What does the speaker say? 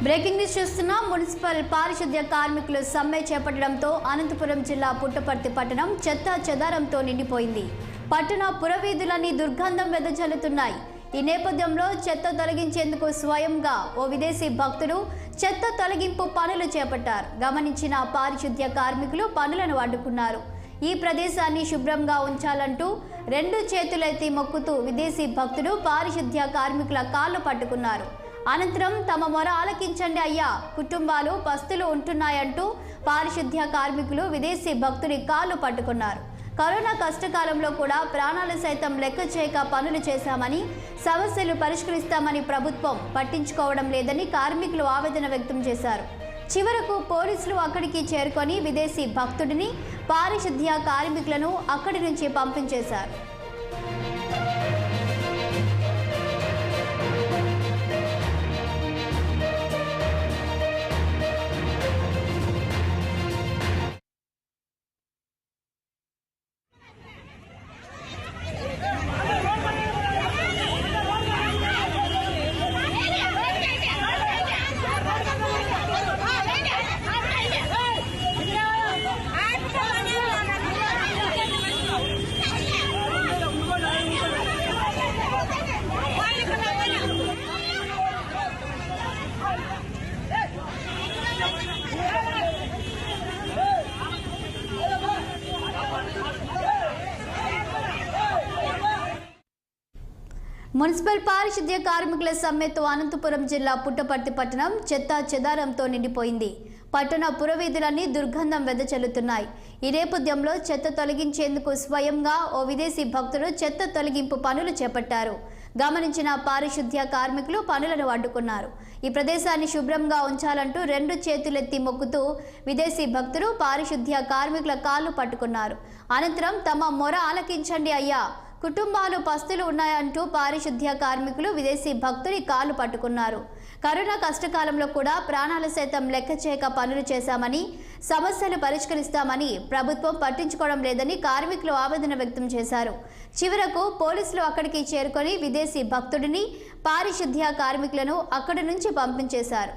Breaking news చూస్తున్నాం. Municipal పారిశుద్ధ్య కార్మికులు సమ్మె చేపట్టడంతో అనంతపురం జిల్లా పుట్టపర్తి పట్టణం చెత్త చెదారంతో నిండిపోయింది. పట్టణ పురవీధులన్నీ దుర్గంధం వెదజల్లుతున్నాయి. ఈ నేపథ్యంలో చెత్త తొలగించేందుకు స్వయంగా ఓ విదేశీ భక్తుడు చెత్త తొలగింపు పనులు చేపట్టారు. గమనించిన పారిశుద్ధ్య కార్మికులు పనులను అడ్డుకున్నారు. ఈ ప్రదేశాన్ని శుభ్రంగా ఉంచాలంటూ రెండు చేతులెత్తి మొక్కుతూ విదేశీ భక్తుడు పారిశుద్ధ్య కార్మికుల కాళ్ళు పట్టుకున్నారు. అనంతరం తమ మొర ఆలకించండి అయ్యా, కుటుంబాలు పస్తులు ఉంటున్నాయంటూ పారిశుద్ధ్య కార్మికులు విదేశీ భక్తుడి కాళ్ళు పట్టుకున్నారు. కరోనా కష్టకాలంలో కూడా ప్రాణాలు సైతం లెక్క చేయక పనులు చేశామని, సమస్యలు పరిష్కరిస్తామని ప్రభుత్వం పట్టించుకోవడం లేదని కార్మికులు ఆవేదన వ్యక్తం చేశారు. చివరకు పోలీసులు అక్కడికి చేరుకొని విదేశీ భక్తుడిని, పారిశుద్ధ్య కార్మికులను అక్కడి నుంచి పంపించేశారు. మున్సిపల్ పారిశుద్ధ్య కార్మికుల సమ్మెతో అనంతపురం జిల్లా పుట్టపర్తి పట్టణం చెత్త చెదారంతో నిండిపోయింది. పట్టణ పురవీధులన్నీ దుర్గంధం వెదజల్లుతున్నాయి. ఈ నేపథ్యంలో చెత్త తొలగించేందుకు స్వయంగా ఓ విదేశీ భక్తుడు చెత్త తొలగింపు పనులు చేపట్టారు. గమనించిన పారిశుద్ధ్య కార్మికులు పనులను అడ్డుకున్నారు. ఈ ప్రదేశాన్ని శుభ్రంగా ఉంచాలంటూ రెండు చేతులెత్తి మొక్కుతూ విదేశీ భక్తులు పారిశుద్ధ్య కార్మికుల కాళ్ళు పట్టుకున్నారు. అనంతరం తమ మొర ఆలకించండి అయ్యా, కుటుంబాలు పస్తులు ఉన్నాయంటూ పారిశుద్ధ్య కార్మికులు విదేశీ భక్తుడి కాళ్ళు పట్టుకున్నారు. కరోనా కష్టకాలంలో కూడా ప్రాణాలు సైతం లెక్క చేయక పనులు చేశామని, సమస్యలు పరిష్కరిస్తామని ప్రభుత్వం పట్టించుకోవడం లేదని కార్మికులు ఆవేదన వ్యక్తం చేశారు. చివరకు పోలీసులు అక్కడికి చేరుకొని విదేశీ భక్తుడిని, పారిశుద్ధ్య కార్మికులను అక్కడి నుంచి పంపించేశారు.